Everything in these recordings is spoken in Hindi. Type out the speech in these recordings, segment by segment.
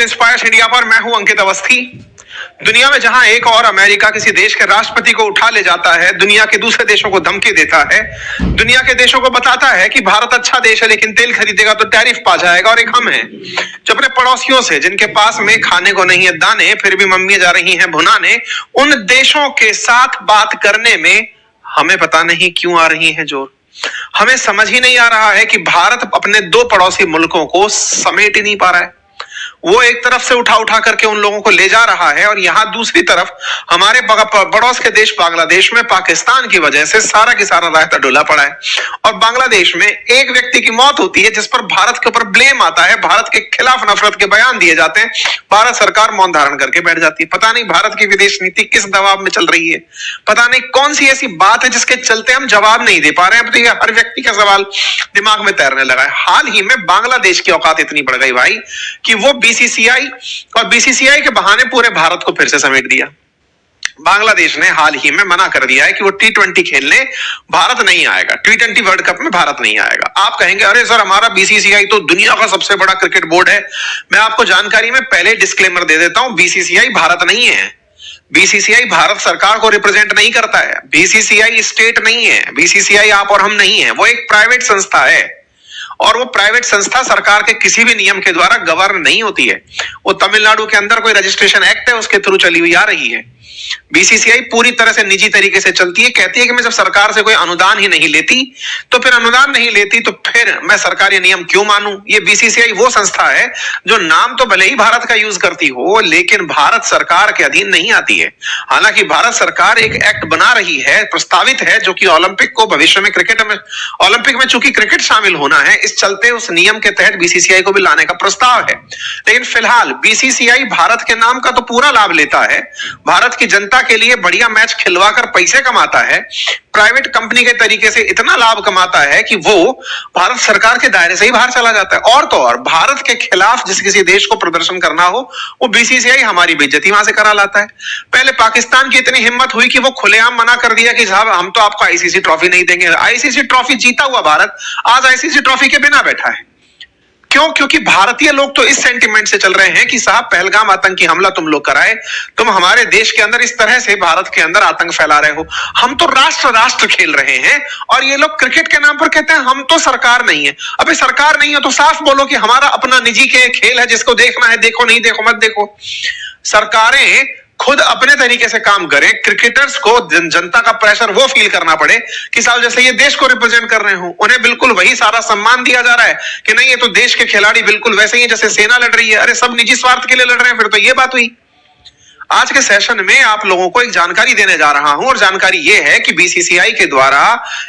इंस्पायर्स इंडिया पर मैं हूं अंकित अवस्थी। दुनिया में जहां एक और अमेरिका किसी देश के राष्ट्रपति को उठा ले जाता है, दुनिया के दूसरे देशों को धमकी देता है, दुनिया के देशों को बताता है कि भारत अच्छा देश है लेकिन तेल खरीदेगा तो टैरिफ पा जाएगा, और एक हम हैं जो अपने पड़ोसियों से, जिनके पास में खाने को नहीं है दाने, फिर भी मम्मी जा रही हैं भुनाने, उन देशों के साथ बात करने में हमें पता नहीं क्यों आ रही है जोर। हमें समझ ही नहीं आ रहा है कि भारत अपने दो पड़ोसी मुल्कों को समेट ही नहीं पा रहा है। वो एक तरफ से उठा उठा करके उन लोगों को ले जा रहा है, और यहां दूसरी तरफ हमारे पड़ोस के देश बांग्लादेश में पाकिस्तान की वजह से सारा की सारा रायता डुला पड़ा है। और बांग्लादेश में एक व्यक्ति की मौत होती है जिस पर भारत के ऊपर ब्लेम आता है, भारत के खिलाफ नफरत के बयान दिए जाते हैं, भारत सरकार मौन धारण करके बैठ जाती है। पता नहीं भारत की विदेश नीति किस दबाव में चल रही है, पता नहीं कौन सी ऐसी बात है जिसके चलते हम जवाब नहीं दे पा रहे हैं। अब तो ये हर व्यक्ति का सवाल दिमाग में तैरने लगा है। हाल ही में बांग्लादेश की औकात इतनी बढ़ गई भाई कि वो बीसीसीआई और बीसीसीआई के बहाने पूरे भारत को फिर से समेट दिया। बांग्लादेश ने हाल ही में मना कर दिया है कि वो टी20 खेलने भारत नहीं आएगा, टी20 वर्ल्ड कप में भारत नहीं आएगा। आप कहेंगे अरे सर हमारा बीसीसीआई तो दुनिया का सबसे बड़ा क्रिकेट बोर्ड है। मैं आपको जानकारी में पहले डिस्क्लेमर दे देता हूं, बीसीसीआई भारत नहीं है। बीसीसीआई भारत सरकार को रिप्रेजेंट नहीं करता है, बीसीसीआई स्टेट नहीं है, बीसीसीआई आप और हम नहीं है, वो एक प्राइवेट संस्था है, और वो प्राइवेट संस्था सरकार के किसी भी नियम के द्वारा गवर्न नहीं होती है। वो तमिलनाडु के अंदर कोई रजिस्ट्रेशन एक्ट है, उसके थ्रू चली हुई आ रही है। बीसीसीआई पूरी तरह से निजी तरीके से चलती है, कहती है कि मैं जब सरकार से कोई अनुदान ही नहीं लेती तो फिर अनुदान नहीं लेती तो फिर मैं सरकारी नियम क्यों मानूं। ये बीसीसीआई वो संस्था है जो नाम तो भले ही भारत का यूज करती हो लेकिन भारत सरकार के अधीन नहीं आती है। हालांकि भारत सरकार एक एक्ट बना रही है, प्रस्तावित है, जो कि ओलंपिक को भविष्य में क्रिकेट में, ओलंपिक में चूंकि क्रिकेट शामिल होना है, इस चलते उस नियम के तहत बीसीसीआई को भी लाने का प्रस्ताव है। लेकिन फिलहाल बीसीसीआई भारत के नाम का तो पूरा लाभ लेता है, भारत की जनता के लिए बढ़िया मैच खिलवाकर पैसे कमाता है, प्राइवेट कंपनी के तरीके से इतना लाभ कमाता है कि वो भारत सरकार के दायरे से ही बाहर चला जाता है। और तो और भारत के खिलाफ जिस किसी देश को प्रदर्शन करना हो वो बीसीसीआई हमारी बेइज्जती वहां से करा लाता है। पहले पाकिस्तान की इतनी हिम्मत हुई कि वो खुलेआम मना कर दिया कि साहब हम तो आपको आईसीसी ट्रॉफी नहीं देंगे। आईसीसी ट्रॉफी जीता हुआ भारत आज आईसीसी ट्रॉफी के बिना बैठा है। क्यों? क्योंकि भारतीय लोग तो इस सेंटिमेंट से चल रहे हैं कि साहब पहलगाम आतंकी हमला तुम लोग कराए, तुम हमारे देश के अंदर इस तरह से भारत के अंदर आतंक फैला रहे हो, हम तो राष्ट्र राष्ट्र खेल रहे हैं, और ये लोग क्रिकेट के नाम पर कहते हैं हम तो सरकार नहीं है। अबे सरकार नहीं है तो साफ बोलो कि हमारा अपना निजी के खेल है, जिसको देखना है देखो, नहीं देखो मत देखो। सरकारें खुद अपने तरीके से काम करें, क्रिकेटर्स को जनता का प्रेशर वो फील करना पड़े कि साहब जैसे ये देश को रिप्रेजेंट कर रहे हो, उन्हें बिल्कुल वही सारा सम्मान दिया जा रहा है कि नहीं ये तो देश के खिलाड़ी बिल्कुल वैसे ही जैसे सेना लड़ रही है। अरे सब निजी स्वार्थ के लिए लड़ रहे हैं, फिर तो ये बात हुई। आज के सेशन में आप लोगों को एक जानकारी देने जा रहा हूं, और जानकारी यह है कि बीसीसीआई के द्वारा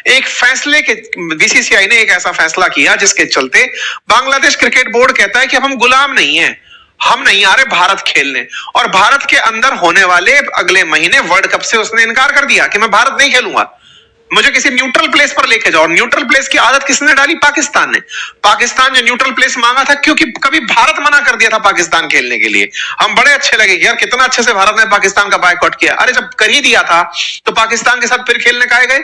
एक फैसले के, बीसीसीआई ने एक ऐसा फैसला किया जिसके चलते बांग्लादेश क्रिकेट बोर्ड कहता है कि अब हम गुलाम नहीं है, हम नहीं आ रहे भारत खेलने। और भारत के अंदर होने वाले अगले महीने वर्ल्ड कप से उसने इनकार कर दिया कि मैं भारत नहीं खेलूंगा, मुझे किसी न्यूट्रल प्लेस पर लेके जाओ। न्यूट्रल प्लेस की आदत किसने डाली? पाकिस्तान ने। पाकिस्तान जो न्यूट्रल प्लेस मांगा था क्योंकि कभी भारत मना कर दिया था पाकिस्तान खेलने के लिए। हम बड़े अच्छे लगे यार, कितना अच्छे से भारत ने पाकिस्तान का बायकॉट किया। अरे जब कर ही दिया था तो पाकिस्तान के साथ फिर खेलने का गए?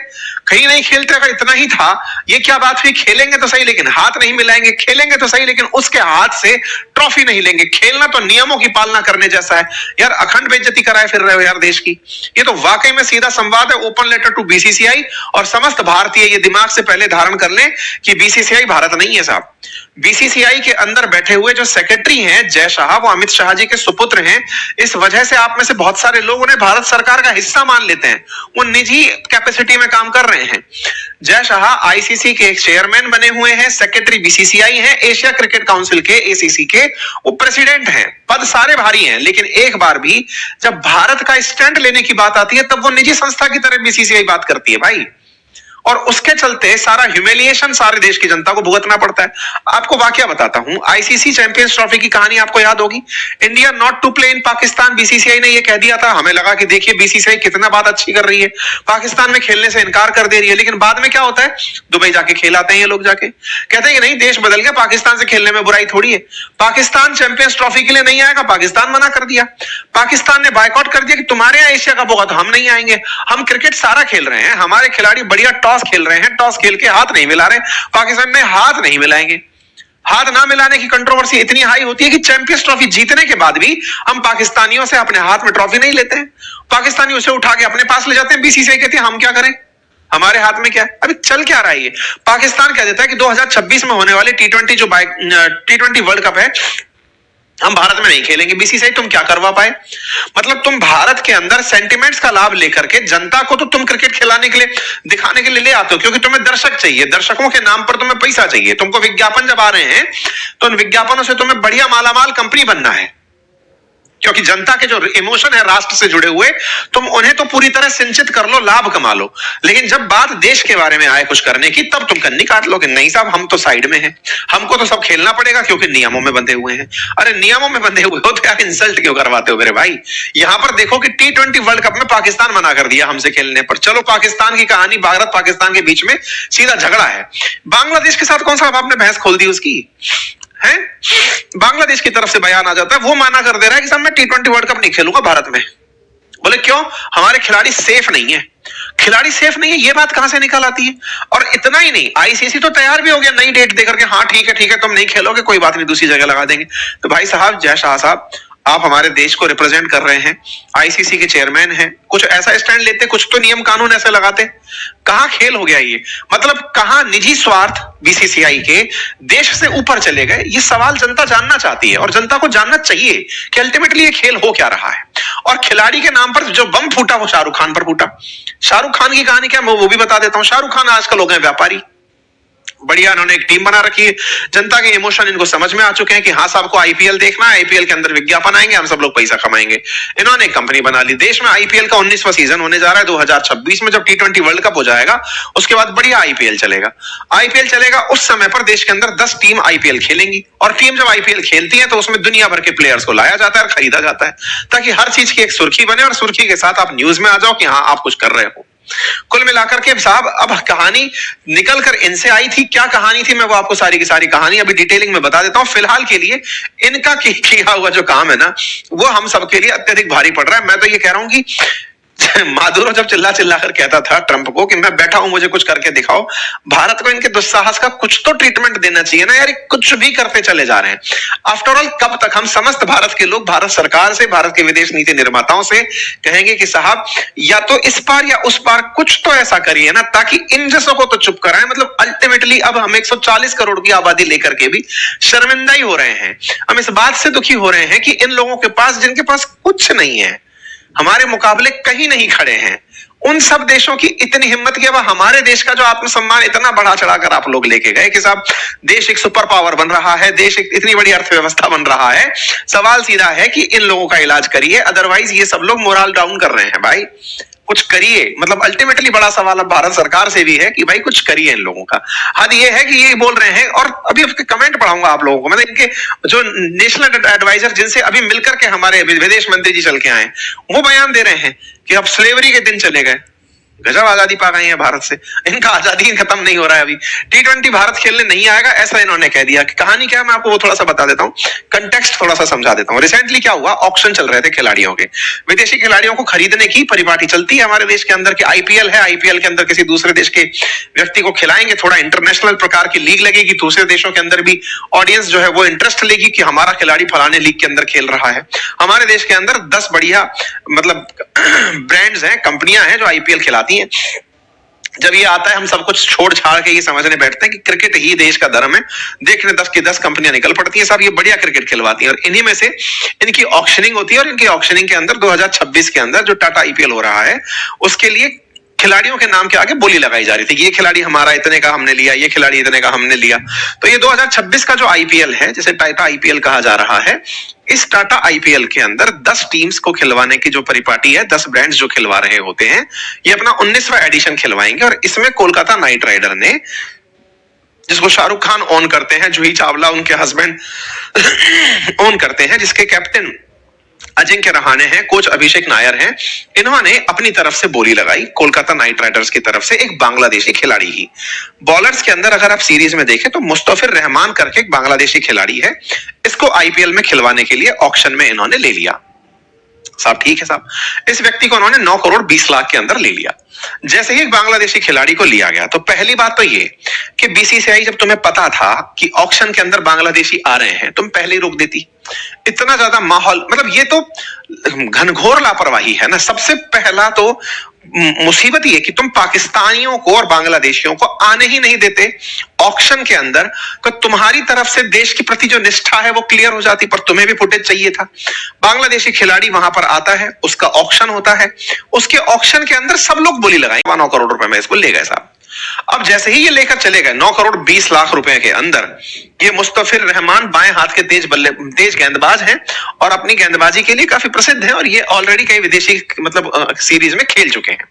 कहीं नहीं खेलते। अगर इतना ही था, ये क्या बात हुई, खेलेंगे तो सही लेकिन हाथ नहीं मिलाएंगे, खेलेंगे तो सही लेकिन उसके हाथ से ट्रॉफी नहीं लेंगे। खेलना तो नियमों की पालना करने जैसा है यार, अखंड बेइज्जती कराए फिर रहे हो यार देश की। ये तो वाकई में सीधा संवाद है, ओपन लेटर टू बीसीसीआई, और समस्त भारतीय ये दिमाग से पहले धारण कर लें कि बीसीसीआई भारत नहीं है साहब। बीसीसीआई के अंदर बैठे हुए जो सेक्रेटरी हैं जय शाह, वो अमित शाह जी के सुपुत्र हैं। इस वजह से आप में से बहुत सारे लोग उन्हें भारत सरकार का हिस्सा मान लेते हैं, वो निजी कैपेसिटी में काम कर रहे हैं। जय शाह आईसीसी के चेयरमैन बने हुए हैं, सेक्रेटरी बीसीसीआई हैं, एशिया क्रिकेट काउंसिल के एसीसी के वो प्रेसिडेंट हैं। पद सारे भारी हैं, लेकिन एक बार भी जब भारत का स्टैंड लेने की बात आती है तब वो निजी संस्था की तरह बीसीसीआई बात करती है भाई, और उसके चलते सारा ह्यूमिलिएशन सारे देश की जनता को भुगतना पड़ता है। आपको वाकया बताता हूं, आईसीसी चैंपियंस ट्रॉफी की कहानी आपको याद होगी। India not to play in Pakistan, BCCI ने यह कह दिया था। हमें लगा कि देखिए बीसीसीआई कितना बात अच्छी कर रही है, पाकिस्तान में खेलने से इनकार कर दे रही है। लेकिन बाद में क्या होता है, दुबई जाके खेल आते हैं ये लोग, जाके कहते हैं कि नहीं देश बदल गया, पाकिस्तान से खेलने में बुराई थोड़ी है। पाकिस्तान चैंपियंस ट्रॉफी के लिए नहीं आएगा, पाकिस्तान मना कर दिया। पाकिस्तान ने बायकॉट कर दिया कि तुम्हारे यहाँ एशिया कप होगा तो हम नहीं आएंगे। हम क्रिकेट सारा खेल रहे हैं, हमारे खिलाड़ी बढ़िया टॉस खेल रहे हैं, टॉस खेल के हाथ नहीं मिला रहे, पाकिस्तान में हाथ नहीं मिलाएंगे। हाथ ना मिलाने की कंट्रोवर्सी इतनी हाई होती है कि चैंपियंस ट्रॉफी जीतने के बाद भी हम पाकिस्तानियों से अपने हाथ में ट्रॉफी नहीं लेते हैं। पाकिस्तानी उसे उठा के अपने पास ले जाते हैं, बीसीसीआई कहते हैं हम क्या करें, हमारे हाथ में क्या है। अभी चल क्या रहा है ये, पाकिस्तान कह देता है कि 2026 में होने वाले टी20 वर्ल्ड कप है, हम भारत में नहीं खेलेंगे। बीसीसीआई तुम क्या करवा पाए, मतलब तुम भारत के अंदर सेंटिमेंट्स का लाभ लेकर के जनता को तो तुम क्रिकेट खिलाने के लिए, दिखाने के लिए ले आते हो, क्योंकि तुम्हें दर्शक चाहिए, दर्शकों के नाम पर तुम्हें पैसा चाहिए, तुमको विज्ञापन जब आ रहे हैं तो उन विज्ञापनों से तुम्हें बढ़िया मालामाल कंपनी बनना है, क्योंकि जनता के जो इमोशन है राष्ट्र से जुड़े हुए, तुम उन्हें तो पूरी तरह सिंचित कर लो, लाभ कमा लो, लेकिन जब बात देश के बारे में आए कुछ करने की, तब तुम कन्नी काट लो कि नहीं साहब हम तो साइड में हैं, हमको तो सब खेलना पड़ेगा क्योंकि नियमों में बंधे हुए हैं। अरे नियमों में बंधे हुए हो तो यार इंसल्ट क्यों करवाते हो मेरे भाई। यहां पर देखो कि टी20 वर्ल्ड कप में पाकिस्तान मना कर दिया हमसे खेलने पर, चलो पाकिस्तान की कहानी, भारत पाकिस्तान के बीच में सीधा झगड़ा है। बांग्लादेश के साथ कौन सा आपने बहस खोल दी उसकी है, बांग्लादेश की तरफ से बयान आ जाता है, वो माना कर दे रहा है कि साहब मैं टी20 वर्ल्ड कप नहीं खेलूंगा भारत में। बोले क्यों, हमारे खिलाड़ी सेफ नहीं है। खिलाड़ी सेफ नहीं है ये बात कहां से निकल आती है। और इतना ही नहीं, आईसीसी तो तैयार भी हो गया नई डेट देकर के, हाँ ठीक है तुम नहीं खेलोगे कोई बात नहीं, दूसरी जगह लगा देंगे। तो भाई साहब जय शाह साहब, आप हमारे देश को रिप्रेजेंट कर रहे हैं, आईसीसी के चेयरमैन हैं, कुछ ऐसा स्टैंड लेते, कुछ तो नियम कानून ऐसे लगाते। कहां खेल हो गया ये, मतलब कहां निजी स्वार्थ बीसीसीआई के देश से ऊपर चले गए। ये सवाल जनता जानना चाहती है और जनता को जानना चाहिए कि अल्टीमेटली ये खेल हो क्या रहा है। और खिलाड़ी के नाम पर जो बम फूटा वो शाहरुख खान पर फूटा। शाहरुख खान की कहानी क्या, मैं वो भी बता देता हूं। शाहरुख खान आजकल हो गए व्यापारी, बढ़िया इन्होंने एक टीम बना रखी है, जनता के इमोशन इनको समझ में आ चुके हैं कि हाँ साहब को आईपीएल देखना है, आईपीएल के अंदर विज्ञापन आएंगे, हम सब लोग पैसा कमाएंगे। इन्होंने एक कंपनी बना ली। देश में आईपीएल का 19वां सीजन होने जा रहा है 2026 में, जब टी20 वर्ल्ड कप हो जाएगा उसके बाद बढ़िया आईपीएल चलेगा। आईपीएल चलेगा उस समय पर देश के अंदर 10 टीम आईपीएल खेलेंगी, और टीम जब आईपीएल खेलती है तो उसमें दुनिया भर के प्लेयर्स को लाया जाता है और खरीदा जाता है, ताकि हर चीज की एक सुर्खी बने और सुर्खी के साथ आप न्यूज में आ जाओ कि हाँ आप कुछ कर रहे हो। कुल मिलाकर के साहब अब कहानी निकल कर इनसे आई थी। क्या कहानी थी, मैं वो आपको सारी की सारी कहानी अभी डिटेलिंग में बता देता हूं। फिलहाल के लिए इनका किया हुआ जो काम है ना, वो हम सबके लिए अत्यधिक भारी पड़ रहा है। मैं तो ये कह रहा हूं कि मादुरो जब चिल्ला चिल्ला कर कहता था ट्रंप को कि मैं बैठा हूं मुझे कुछ करके दिखाओ, भारत को इनके दुस्साहस का कुछ तो ट्रीटमेंट देना चाहिए ना यार, कुछ भी करते चले जा रहे हैं। आफ्टर ऑल कब तक हम समस्त भारत के लोग भारत सरकार से, भारत के विदेश नीति निर्माताओं से कहेंगे कि साहब या तो इस पार या उस पार कुछ तो ऐसा करिए ना, ताकि इन जैसों को तो चुप कराएं। मतलब अल्टीमेटली अब हम 140 करोड़ की आबादी लेकर के भी शर्मिंदा ही हो रहे हैं। हम इस बात से दुखी हो रहे हैं कि इन लोगों के पास, जिनके पास कुछ नहीं है, हमारे मुकाबले कहीं नहीं खड़े हैं, उन सब देशों की इतनी हिम्मत कि अब हमारे देश का जो आत्मसम्मान इतना बढ़ा चढ़ाकर आप लोग लेके गए कि साहब देश एक सुपर पावर बन रहा है, देश एक इतनी बड़ी अर्थव्यवस्था बन रहा है। सवाल सीधा है कि इन लोगों का इलाज करिए, अदरवाइज ये सब लोग मोरल डाउन कर रहे हैं। भाई कुछ करिए, मतलब अल्टीमेटली बड़ा सवाल अब भारत सरकार से भी है कि भाई कुछ करिए इन लोगों का। हद ये है कि ये बोल रहे हैं, और अभी उसके कमेंट पढ़ाऊंगा आप लोगों को, मतलब इनके जो नेशनल एडवाइजर जिनसे अभी मिलकर के हमारे विदेश मंत्री जी चल के आए, वो बयान दे रहे हैं कि अब स्लेवरी के दिन चले गए, गजब आजादी पा गए हैं भारत से, इनका आजादी खत्म नहीं हो रहा है। अभी टी20 भारत खेलने नहीं आएगा ऐसा इन्होंने कह दिया। कहानी क्या है मैं आपको वो थोड़ा सा बता देता हूँ, कंटेक्स्ट थोड़ा सा समझा देता हूँ। रिसेंटली क्या हुआ, ऑक्शन चल रहे थे खिलाड़ियों के, विदेशी खिलाड़ियों को खरीदने की परिपाटी चलती है हमारे देश के अंदर कि आईपीएल है, आईपीएल के अंदर किसी दूसरे देश के व्यक्ति को खिलाएंगे, थोड़ा इंटरनेशनल प्रकार की लीग लगेगी, दूसरे देशों के अंदर भी ऑडियंस जो है वो इंटरेस्ट लेगी कि हमारा खिलाड़ी फलाने लीग के अंदर खेल रहा है। हमारे देश के अंदर 10 बढ़िया मतलब ब्रांड्स हैं, कंपनियां हैं जो आईपीएल खिलाती हैं। जब ये आता है हम सब कुछ छोड़ छाड़ के ये समझने बैठते हैं कि क्रिकेट ही देश का धर्म है, देखने 10 की 10 कंपनियां निकल पड़ती हैं, सब ये बढ़िया क्रिकेट खिलवाती हैं, और इन्हीं में से इनकी ऑक्शनिंग होती है। और इनकी ऑक्शनिंग के अंदर 2026 के अंदर जो टाटा आईपीएल हो रहा है उसके लिए खिलाड़ियों के नाम के आगे बोली लगाई जा रही थी कि ये खिलाड़ी हमारा इतने का हमने लिया, ये खिलाड़ी इतने का हमने लिया। तो ये 2026 का जो आईपीएल है, जिसे टाटा आईपीएल कहा जा रहा है, इस टाटा आईपीएल के अंदर 10 टीम्स को खिलवाने की जो परिपाटी है, 10 ब्रांड्स जो खिलवा रहे होते हैं, ये अपना 19वां एडिशन खिलवाएंगे। और इसमें कोलकाता नाइट राइडर ने, जिसको शाहरुख खान ओन करते हैं, जूही चावला उनके हस्बैंड ओन करते हैं, जिसके कैप्टन अजिंक्य रहाणे हैं, कोच अभिषेक नायर हैं, इन्होंने अपनी तरफ से बोली लगाई कोलकाता नाइट राइडर्स की तरफ से एक बांग्लादेशी खिलाड़ी ही। बॉलर्स के अंदर अगर आप सीरीज में देखें तो मुस्तफिर रहमान करके एक बांग्लादेशी खिलाड़ी है, इसको आईपीएल में खिलवाने के लिए ऑक्शन में इन्होंने ले लिया। साहब ठीक है साहब, इस व्यक्ति को उन्होंने 9 करोड़ 20 लाख के अंदर ले लिया। जैसे ही एक बांग्लादेशी खिलाड़ी को लिया गया तो पहली बात तो ये कि बीसीसीआई, जब तुम्हें पता था कि ऑक्शन के अंदर बांग्लादेशी आ रहे हैं, तुम पहले ही रोक देती। इतना ज्यादा माहौल, मतलब ये तो घनघोर लापरवाही है ना। सबसे पहला तो मुसीबत ये कि तुम पाकिस्तानियों को और बांग्लादेशियों को आने ही नहीं देते ऑक्शन के अंदर, तो तुम्हारी तरफ से देश के प्रति जो निष्ठा है वो क्लियर हो जाती। पर तुम्हें भी फुटेज चाहिए था। बांग्लादेशी खिलाड़ी वहां पर आता है, उसका ऑक्शन होता है, उसके ऑक्शन के अंदर सब लोग बोली लगाई 9 करोड़ रुपए में इसको ले गए साहब। अब जैसे ही ये लेकर चले गए 9 करोड़ 20 लाख रुपए के अंदर, ये मुस्तफिर रहमान बाएं हाथ के तेज गेंदबाज हैं और अपनी गेंदबाजी के लिए काफी प्रसिद्ध हैं और ये ऑलरेडी कई विदेशी मतलब सीरीज में खेल चुके हैं।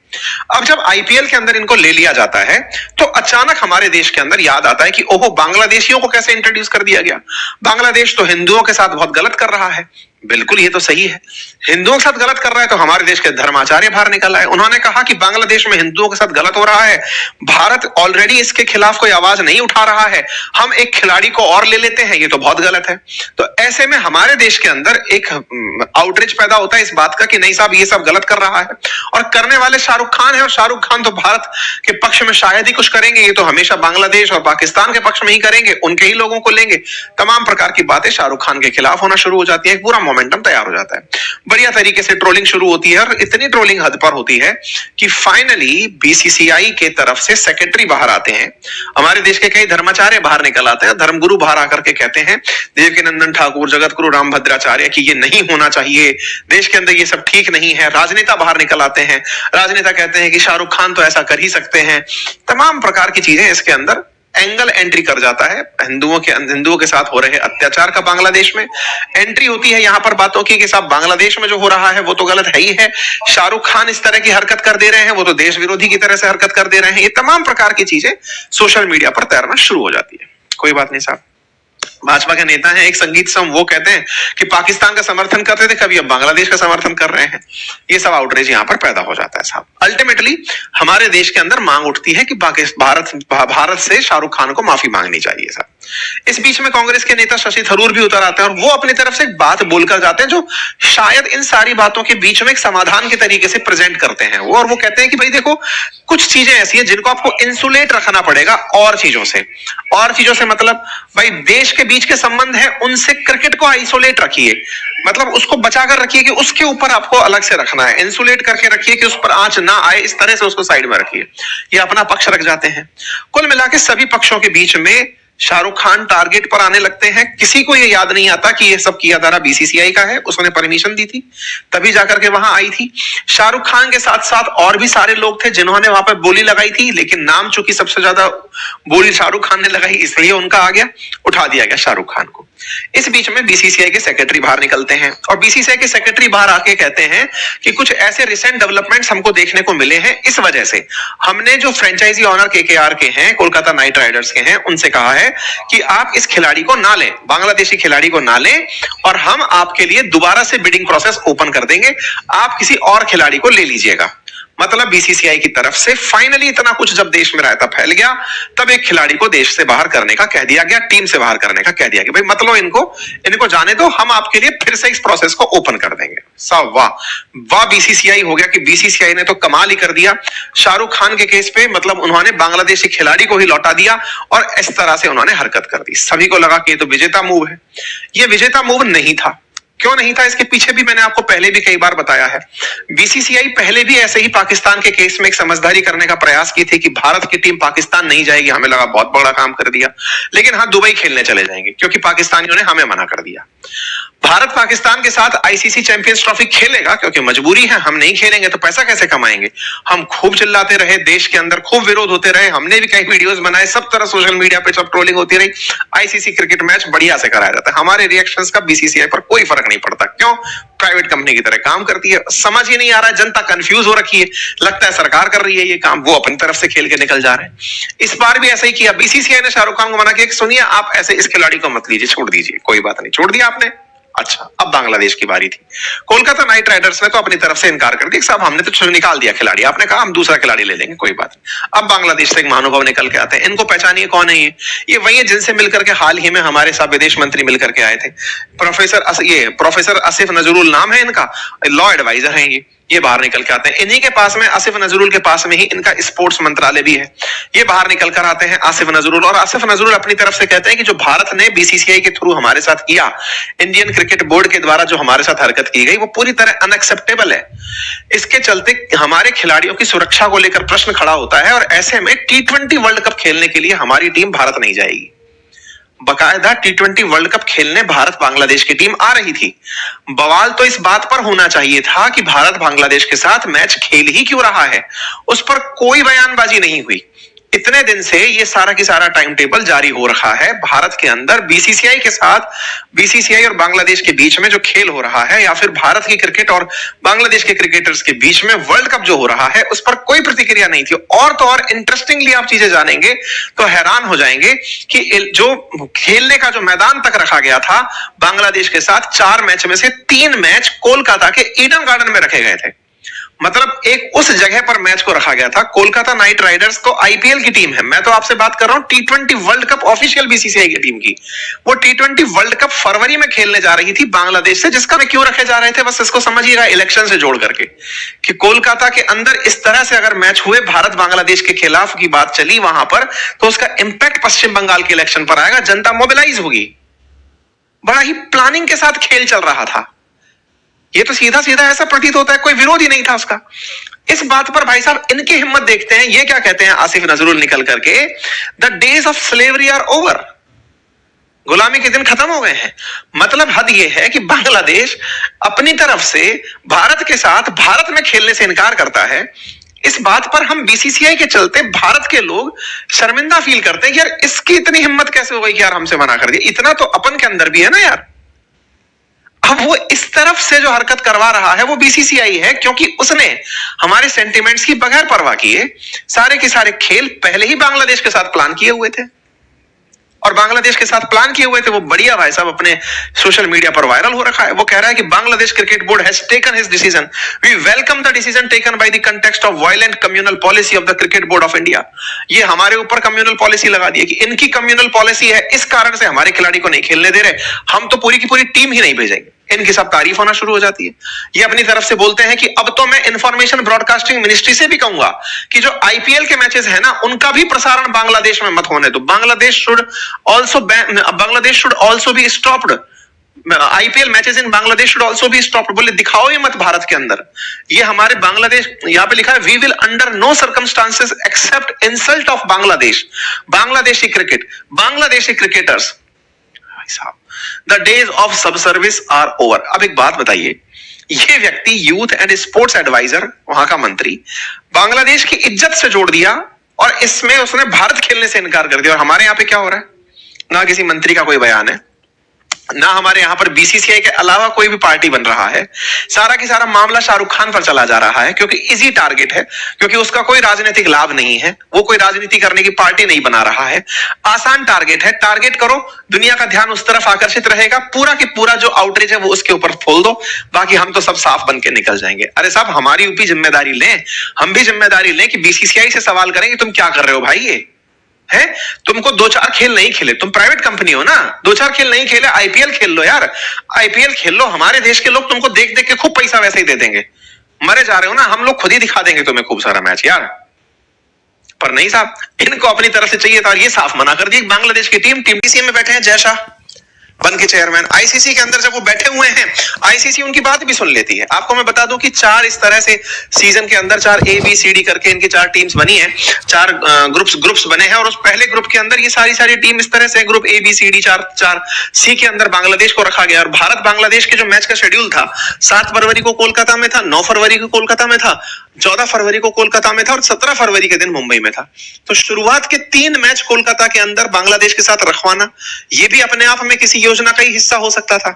अब जब आईपीएल के अंदर इनको ले लिया जाता है तो अचानक हमारे देश के अंदर याद आता है कि ओहो, बांग्लादेशियों को कैसे इंट्रोड्यूस कर दिया गया। बांग्लादेश तो हिंदुओं के साथ बहुत गलत कर रहा है। बिल्कुल, ये तो सही है, हिंदुओं के साथ गलत कर रहा है। तो हमारे देश के धर्माचार्य बाहर निकल आए, उन्होंने कहा कि बांग्लादेश में हिंदुओं के साथ गलत हो रहा है, भारत ऑलरेडी इसके खिलाफ कोई आवाज नहीं उठा रहा है, हम एक खिलाड़ी को और ले लेते हैं, ये तो बहुत गलत है। तो ऐसे में हमारे देश के अंदर एक आउटरीच पैदा होता है इस बात का कि नहीं साहब, ये सब गलत कर रहा है। और करने वाले शाहरुख खान है, और शाहरुख खान तो भारत के पक्ष में शायद ही कुछ करेंगे, ये तो हमेशा बांग्लादेश और पाकिस्तान के पक्ष में ही करेंगे, उनके ही लोगों को लेंगे। तमाम प्रकार की बातें शाहरुख खान के खिलाफ होना शुरू हो जाती है, पूरा मोमेंटम तैयार हो जाता है, बढ़िया तरीके से ट्रोलिंग शुरू होती है। और इतनी ट्रोलिंग हद पर होती है कि फाइनली बीसीसीआई के तरफ से सेक्रेटरी बाहर आते हैं, हमारे देश के कई धर्माचार्य बाहर निकल आते हैं, धर्मगुरु बाहर आकर के कहते हैं, देवकीनंदन ठाकुर, जगतगुरु रामभद्राचार्य, कि ये नहीं होना चाहिए, देश के अंदर ये सब ठीक नहीं है। राजनेता बाहर निकल आते हैं, राजनेता कहते हैं कि शाहरुख खान तो ऐसा कर ही सकते हैं। तमाम प्रकार की चीजें इसके अंदर एंगल एंट्री कर जाता है। हिंदुओं के साथ हो रहे अत्याचार का बांग्लादेश में एंट्री होती है यहां पर बातों की कि साहब बांग्लादेश में जो हो रहा है वो तो गलत है ही है, शाहरुख खान इस तरह की हरकत कर दे रहे हैं, वो तो देश विरोधी की तरह से हरकत कर दे रहे हैं। ये तमाम प्रकार की चीजें सोशल मीडिया पर तैरना शुरू हो जाती है। कोई बात नहीं साहब, भाजपा के नेता हैं, एक संगीत सम वो कहते हैं कि पाकिस्तान का समर्थन करते थे, कभी अब बांग्लादेश का समर्थन कर रहे हैं। ये सब आउटरीच यहां पर पैदा हो जाता है साहब। अल्टीमेटली हमारे देश के अंदर मांग उठती है कि भारत से शाहरुख खान को माफी मांगनी चाहिए साहब। इस बीच में कांग्रेस के नेता शशि थरूर भी उतर आते हैं और वो अपनी तरफ से एक बात बोलकर जाते हैं जो शायद इन सारी बातों के बीच में एक समाधान के तरीके से प्रेजेंट करते हैं वो। और वो कहते हैं कि भाई देखो, कुछ चीजें ऐसी हैं जिनको आपको इंसुलेट रखना पड़ेगा और चीजों से। और चीजों से मतलब भाई देश के बीच के संबंध है उनसे क्रिकेट को आइसोलेट रखिए, मतलब उसको बचा कर रखिए कि उसके ऊपर आपको अलग से रखना है, इंसुलेट करके रखिए कि उस पर आंच ना आए, इस तरह से उसको साइड में रखिए। ये अपना पक्ष रख जाते हैं। कुल मिला के सभी पक्षों के बीच में शाहरुख खान टारगेट पर आने लगते हैं। किसी को ये याद नहीं आता कि ये सब किया धारा बीसीसीआई का है, उसने परमिशन दी थी तभी जाकर के वहां आई थी। शाहरुख खान के साथ साथ और भी सारे लोग थे जिन्होंने वहां पर बोली लगाई थी, लेकिन नाम चूंकि सबसे ज्यादा बोली शाहरुख खान ने लगाई इसलिए उनका आ गया, उठा दिया गया शाहरुख खान को। इस बीच में बीसीसीआई के सेक्रेटरी बाहर निकलते हैं और बीसीसीआई के सेक्रेटरी बाहर आके कहते हैं कि कुछ ऐसे रिसेंट डेवलपमेंट्स हमको देखने को मिले हैं, इस वजह से हमने जो फ्रेंचाइजी ऑनर केकेआर के हैं, कोलकाता नाइट राइडर्स के हैं, उनसे कहा है कि आप इस खिलाड़ी को ना लें, बांग्लादेशी खिलाड़ी को ना लें, और हम आपके लिए दोबारा से बिडिंग प्रोसेस ओपन कर देंगे, आप किसी और खिलाड़ी को ले लीजिएगा। मतलब बीसीसीआई की तरफ से फाइनली इतना कुछ जब देश में रायता फैल गया, तब एक खिलाड़ी को देश से बाहर करने का कह दिया गया, टीम से बाहर करने का कह दिया गया। भाई मतलब इनको जाने दो, हम आपके लिए फिर से इस प्रोसेस को ओपन कर देंगे। साहब वाह वाह, बीसीसीआई हो गया कि बीसीसीआई ने तो कमाल ही कर दिया। शाहरुख खान के केस पे मतलब उन्होंने बांग्लादेशी खिलाड़ी को ही लौटा दिया और इस तरह से उन्होंने हरकत कर दी। सभी को लगा कि ये तो विजेता मूव है। ये विजेता मूव नहीं था। क्यों नहीं था? इसके पीछे भी मैंने आपको पहले भी कई बार बताया है। बीसीसीआई पहले भी ऐसे ही पाकिस्तान के केस में एक समझदारी करने का प्रयास की थी कि भारत की टीम पाकिस्तान नहीं जाएगी, हमें लगा बहुत बड़ा काम कर दिया, लेकिन हाँ दुबई खेलने चले जाएंगे क्योंकि पाकिस्तानियों ने हमें मना कर दिया। भारत पाकिस्तान के साथ आईसीसी चैंपियंस ट्रॉफी खेलेगा क्योंकि मजबूरी है, हम नहीं खेलेंगे तो पैसा कैसे कमाएंगे। हम खूब चिल्लाते रहे, देश के अंदर खूब विरोध होते रहे, हमने भी कई वीडियोस बनाए, सब तरह सोशल मीडिया पे सब ट्रोलिंग होती रही। आईसीसी क्रिकेट मैच बढ़िया से कराया जाता है, हमारे रिएक्शंस का बीसीसीआई पर कोई फर्क नहीं पड़ता। क्यों? प्राइवेट कंपनी की तरह काम करती है। समझ ही नहीं आ रहा है, जनता कंफ्यूज हो रखी है, लगता है सरकार कर रही है ये काम, वो अपनी तरफ से खेल के निकल जा रहे हैं। इस बार भी ऐसा ही किया। बीसीसीआई ने शाहरुख खान को मना किया कि सुनिए आप ऐसे इस खिलाड़ी को मत लीजिए, छोड़ दीजिए। कोई बात नहीं, छोड़ दिया आपने, अच्छा, अब बांग्लादेश की बारी थी। कोलकाता नाइट राइडर्स ने तो अपनी तरफ से इनकार कर दिया कि साहब हमने तो निकाल दिया खिलाड़ी, आपने कहा हम दूसरा खिलाड़ी ले लेंगे, कोई बात नहीं। अब बांग्लादेश से एक महानुभाव निकल के आते हैं, इनको पहचानिए कौन है ये वही है जिनसे मिलकर के हाल ही में हमारे साथ विदेश मंत्री मिलकर के आए थे। प्रोफेसर आसिफ नजरुल नाम है इनका, लॉ एडवाइजर है ये बाहर निकल के आते हैं। इन्हीं के पास में, आसिफ नजरुल के पास में ही इनका स्पोर्ट्स मंत्रालय भी है। ये बाहर निकल कर आते हैं आसिफ नजरुल, और आसिफ नजरुल अपनी तरफ से कहते हैं कि जो भारत ने बीसीसीआई के थ्रू हमारे साथ किया, इंडियन क्रिकेट बोर्ड के द्वारा जो हमारे साथ हरकत की गई, वो पूरी तरह अनएक्सेप्टेबल है। इसके चलते हमारे खिलाड़ियों की सुरक्षा को लेकर प्रश्न खड़ा होता है, और ऐसे में T20 वर्ल्ड कप खेलने के लिए हमारी टीम भारत नहीं जाएगी। बकायदा T20 वर्ल्ड कप खेलने भारत बांग्लादेश की टीम आ रही थी। बवाल तो इस बात पर होना चाहिए था कि भारत बांग्लादेश के साथ मैच खेल ही क्यों रहा है, उस पर कोई बयानबाजी नहीं हुई। इतने दिन से ये सारा की सारा टाइम टेबल जारी हो रहा है भारत के अंदर, बीसीसीआई के साथ, बीसीसीआई और बांग्लादेश के बीच में जो खेल हो रहा है, या फिर भारत की क्रिकेट और बांग्लादेश के क्रिकेटर्स के बीच में वर्ल्ड कप जो हो रहा है, उस पर कोई प्रतिक्रिया नहीं थी। और तो और इंटरेस्टिंगली आप चीजें जानेंगे तो हैरान हो जाएंगे कि जो खेलने का जो मैदान तक रखा गया था बांग्लादेश के साथ, 4 मैच में से 3 मैच कोलकाता के ईडन गार्डन में रखे गए थे। मतलब एक उस जगह पर मैच को रखा गया था। कोलकाता नाइट राइडर्स तो आईपीएल की टीम है, मैं तो आपसे बात कर रहा हूं T20 world cup official BCCI की टीम की। वो T20 वर्ल्ड कप फरवरी में खेलने जा रही थी बांग्लादेश से, जिसका में क्यों रखे जा रहे थे, बस इसको समझिएगा इलेक्शन से जोड़ करके, कि कोलकाता के अंदर इस तरह से अगर मैच हुए, भारत बांग्लादेश के खिलाफ की बात चली वहां पर, तो उसका इंपैक्ट पश्चिम बंगाल के इलेक्शन पर आएगा, जनता मोबिलाइज होगी। बड़ा ही प्लानिंग के साथ खेल चल रहा था। ये तो सीधा सीधा ऐसा प्रतीत होता है कोई विरोध ही नहीं था उसका। इस बात पर भाई साहब इनकी हिम्मत देखते हैं, ये क्या कहते हैं आसिफ नजरुल निकल करके, the days of slavery are over, गुलामी के दिन खत्म हो गए हैं। मतलब हद ये है कि बांग्लादेश अपनी तरफ से भारत के साथ भारत में खेलने से इनकार करता है। इस बात पर हम बीसीसीआई के चलते भारत के लोग शर्मिंदा फील करते हैं कि यार इसकी इतनी हिम्मत कैसे हो गई कि यार हमसे मना कर दिया। इतना तो अपन के अंदर भी है ना यार। अब वो इस तरफ से जो हरकत करवा रहा है वो बीसीसीआई है, क्योंकि उसने हमारे सेंटिमेंट्स की बगैर परवाह किए सारे के सारे खेल पहले ही बांग्लादेश के साथ प्लान किए हुए थे, और बांग्लादेश के साथ प्लान किए हुए थे वो बढ़िया भाई साहब अपने सोशल मीडिया पर वायरल हो रखा है। वो कह रहा है कि Bangladesh cricket board has taken his decision, we welcome the decision taken by the context of violent communal policy of the cricket board of India. ये हमारे ऊपर कम्युनल पॉलिसी लगा दी है कि इनकी कम्युनल पॉलिसी है, इस कारण से हमारे खिलाड़ी को नहीं खेलने दे रहे, हम तो पूरी की पूरी टीम ही नहीं भेजेंगे। इनकी सब तारीफ होना शुरू हो जाती है। ये अपनी तरफ से बोलते हैं कि अब तो मैं इंफॉर्मेशन ब्रॉडकास्टिंग मिनिस्ट्री से भी कहूंगा कि जो आईपीएल के मैचेस है ना, उनका भी प्रसारण बांग्लादेश में मत होने दो। Bangladesh should also be stopped, IPL matches in Bangladesh should also be stopped. बोले दिखाओ ही मत भारत के अंदर। ये हमारे बांग्लादेश, यहां पे लिखा है we will under no circumstances accept insult of Bangladesh, Bangladeshi cricket, Bangladeshi cricketers. साहब the days of subservience are over. अब एक बात बताइए, ये व्यक्ति यूथ एंड स्पोर्ट्स एडवाइजर, वहां का मंत्री, बांग्लादेश की इज्जत से जोड़ दिया, और इसमें उसने भारत खेलने से इनकार कर दिया। और हमारे यहां पे क्या हो रहा है, ना किसी मंत्री का कोई बयान है, ना हमारे यहां पर बीसीसीआई के अलावा कोई भी पार्टी बन रहा है। सारा की सारा मामला शाहरुख खान पर चला जा रहा है, क्योंकि इजी टारगेट है, क्योंकि उसका कोई राजनीतिक लाभ नहीं है, वो कोई राजनीति करने की पार्टी नहीं बना रहा है। आसान टारगेट है, टारगेट करो, दुनिया का ध्यान उस तरफ आकर्षित रहेगा, पूरा की पूरा जो आउटरीच है वो उसके ऊपर खोल दो, बाकी हम तो सब साफ बन के निकल जाएंगे। अरे साहब हमारी ऊपी जिम्मेदारी लें, हम भी जिम्मेदारी लें कि बीसीसीआई से सवाल करें कि तुम क्या कर रहे हो भाई। ये है, तुमको 2-4 खेल नहीं खेले, तुम प्राइवेट कंपनी हो ना, 2-4 खेल नहीं खेले, आईपीएल खेल लो यार, आईपीएल खेल लो। हमारे देश के लोग तुमको देख देख के खूब पैसा वैसे ही दे देंगे, मरे जा रहे हो ना, हम लोग खुद ही दिखा देंगे तुम्हें खूब सारा मैच यार। पर नहीं साहब, इनको अपनी तरफ से चाहिए था, और ये साफ मना कर दिया। बांग्लादेश की टीम टीसीसी में बैठे हैं जय शाह बन के चेयरमैन, आईसीसी के अंदर जब वो बैठे हुए हैं, आईसीसी उनकी बात भी सुन लेती है। आपको मैं बता दूं कि 4 इस तरह से सीजन के अंदर 4 ABCD करके इनकी 4 टीम्स बनी है, 4 ग्रुप्स बने हैं, और उस पहले ग्रुप के अंदर ये सारी टीम इस तरह से ग्रुप ABCD 4C के अंदर बांग्लादेश को रखा गया। और भारत बांग्लादेश के जो मैच का शेड्यूल था, 7 फरवरी को कोलकाता में था, 9 फरवरी को कोलकाता में था, 14 फरवरी को कोलकाता में था, और 17 फरवरी के दिन मुंबई में था। तो शुरुआत के 3 मैच कोलकाता के अंदर बांग्लादेश के साथ रखवाना, यह भी अपने आप में किसी योजना का ही हिस्सा हो सकता था।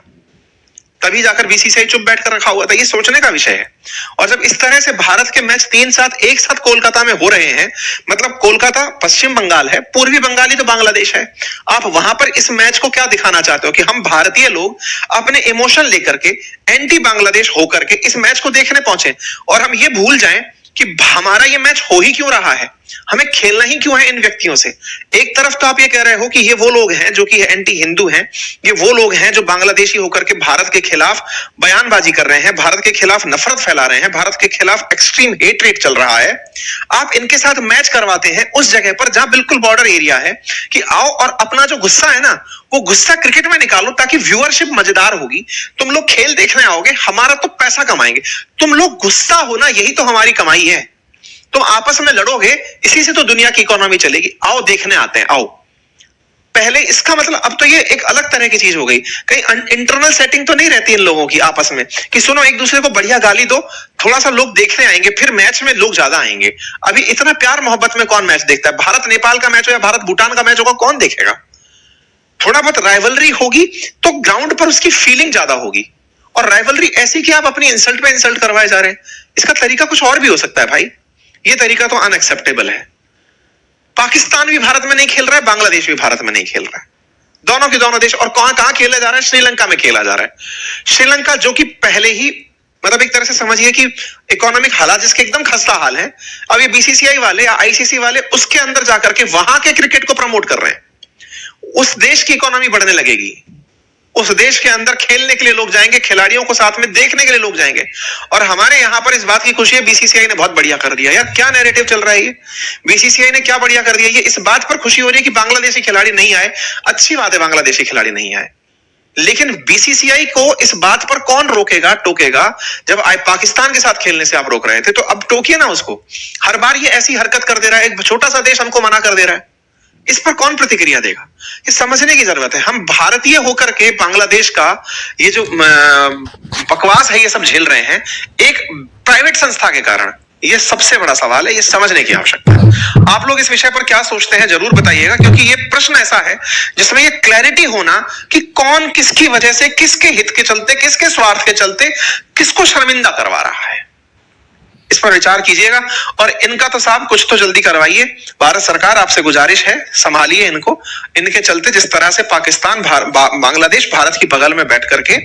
तभी जाकर बीसीसीआई चुप बैठकर रखा हुआ था। ये सोचने का विषय है। और जब इस तरह से भारत के मैच 3 साथ एक साथ कोलकाता में हो रहे हैं, मतलब कोलकाता पश्चिम बंगाल है, पूर्वी बंगाल ही तो बांग्लादेश है। आप वहां पर इस मैच को क्या दिखाना चाहते हो कि हम भारतीय लोग अपने इमोशन लेकर के एंटी बांग्लादेश होकर के इस मैच को देखने पहुंचे और हम ये भूल जाएं कि हमारा ये मैच हो ही क्यों रहा है, हमें खेलना ही क्यों है इन व्यक्तियों से। एक तरफ तो आप ये कह रहे हो कि ये वो लोग हैं जो कि एंटी हिंदू हैं, ये वो लोग हैं जो बांग्लादेशी होकर के भारत के खिलाफ बयानबाजी कर रहे हैं, भारत के खिलाफ नफरत फैला रहे हैं, भारत के खिलाफ एक्सट्रीम हेटरेट चल रहा है। आप इनके साथ मैच करवाते हैं उस जगह पर जहां बिल्कुल बॉर्डर एरिया है कि आओ और अपना जो गुस्सा है ना, वो गुस्सा क्रिकेट में निकालो ताकि व्यूअरशिप मजेदार होगी। तुम लोग खेल देखने आओगे, हमारा तो पैसा कमाएंगे। तुम लोग गुस्सा हो ना, यही तो हमारी कमाई है। तुम आपस में लड़ोगे, इसी से तो दुनिया की इकोनॉमी चलेगी। आओ देखने आते हैं, आओ। पहले इसका मतलब अब तो ये एक अलग तरह की चीज हो गई। कहीं इंटरनल सेटिंग तो नहीं रहती इन लोगों की आपस में कि सुनो एक दूसरे को बढ़िया गाली दो, थोड़ा सा लोग देखने आएंगे, फिर मैच में लोग ज्यादा आएंगे। अभी इतना प्यार मोहब्बत में कौन मैच देखता है? भारत नेपाल का मैच हो या भारत भूटान का मैच होगा, कौन देखेगा? थोड़ा बहुत राइवलरी होगी तो ग्राउंड पर उसकी फीलिंग ज्यादा होगी। और राइवलरी ऐसी कि आप अपनी इंसल्ट पे इंसल्ट करवाए जा रहे हैं। इसका तरीका कुछ और भी हो सकता है भाई। ये तरीका तो अनएक्सेप्टेबल है। पाकिस्तान भी भारत में नहीं खेल रहा है, बांग्लादेश भी भारत में नहीं खेल रहा है। दोनों के दोनों देश, और कहां खेला जा रहा है? श्रीलंका में खेला जा रहा है। श्रीलंका जो कि पहले ही मतलब एक तरह से समझिए कि इकोनॉमिक हालात जिसके एकदम खस्ता हाल है, अब ये बीसीसीआई वाले या आईसीसी वाले उसके अंदर जाकर के वहां के क्रिकेट को प्रमोट कर रहे हैं। उस देश की इकोनॉमी बढ़ने लगेगी, उस देश के अंदर खेलने के लिए लोग जाएंगे, खिलाड़ियों को साथ में देखने के लिए लोग जाएंगे। और हमारे यहां पर इस बात की खुशी है बीसीसीआई ने बहुत बढ़िया कर दिया। यार क्या नैरेटिव चल रहा है ये, बीसीसीआई ने क्या बढ़िया कर दिया। ये इस बात पर खुशी हो रही है कि बांग्लादेशी खिलाड़ी नहीं आए। अच्छी बात है बांग्लादेशी खिलाड़ी नहीं आए, लेकिन बीसीसीआई को इस बात पर कौन रोकेगा टोकेगा? जब पाकिस्तान के साथ खेलने से आप रोक रहे थे तो अब टोकिए ना उसको। हर बार ये ऐसी हरकत कर दे रहा है, एक छोटा सा देश हमको मना कर दे रहा है, इस पर कौन प्रतिक्रिया देगा? ये समझने की जरूरत है। हम भारतीय होकर के बांग्लादेश का ये जो बकवास है ये सब झेल रहे हैं एक प्राइवेट संस्था के कारण। ये सबसे बड़ा सवाल है, ये समझने की आवश्यकता है। आप लोग इस विषय पर क्या सोचते हैं जरूर बताइएगा, क्योंकि ये प्रश्न ऐसा है जिसमें ये क्लैरिटी होना कि कौन किसकी वजह से, किसके हित के चलते, किसके स्वार्थ के चलते किसको शर्मिंदा करवा रहा है, इस पर विचार कीजिएगा। और इनका तो साहब कुछ तो जल्दी करवाइए। भारत सरकार आपसे गुजारिश है, संभालिए इनको। इनके चलते जिस तरह से पाकिस्तान बांग्लादेश भारत की बगल में बैठ करके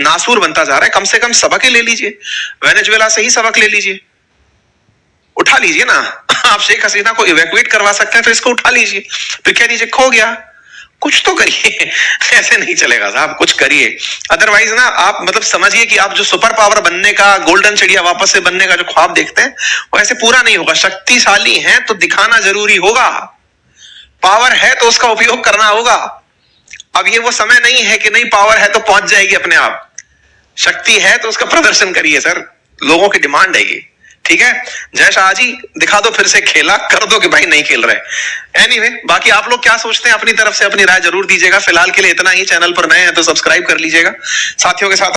नासूर बनता जा रहा है, कम से कम सबक ही ले लीजिए। वेनेजुएला से ही सबक ले लीजिए, उठा लीजिए ना। आप शेख हसीना को इवैक्यूएट करवा सकते हैं तो इसको उठा लीजिए, फिर कह दीजिए खो गया। कुछ तो करिए, ऐसे नहीं चलेगा साहब, कुछ करिए। अदरवाइज ना आप मतलब समझिए कि आप जो सुपर पावर बनने का, गोल्डन चिड़िया वापस से बनने का जो ख्वाब देखते हैं वो ऐसे पूरा नहीं होगा। शक्तिशाली हैं तो दिखाना जरूरी होगा, पावर है तो उसका उपयोग करना होगा। अब ये वो समय नहीं है कि नहीं पावर है तो पहुंच जाएगी अपने आप। शक्ति है तो उसका प्रदर्शन करिए सर, लोगों की डिमांड है ये। ठीक है, जय शाह जी दिखा दो फिर से खेला, कर दो कि भाई नहीं खेल रहे। एनीवे, बाकी आप लोग क्या सोचते हैं अपनी तरफ से अपनी राय जरूर दीजिएगा। फिलहाल के लिए इतना ही। चैनल पर नए हैं तो सब्सक्राइब कर लीजिएगा, साथियों के साथ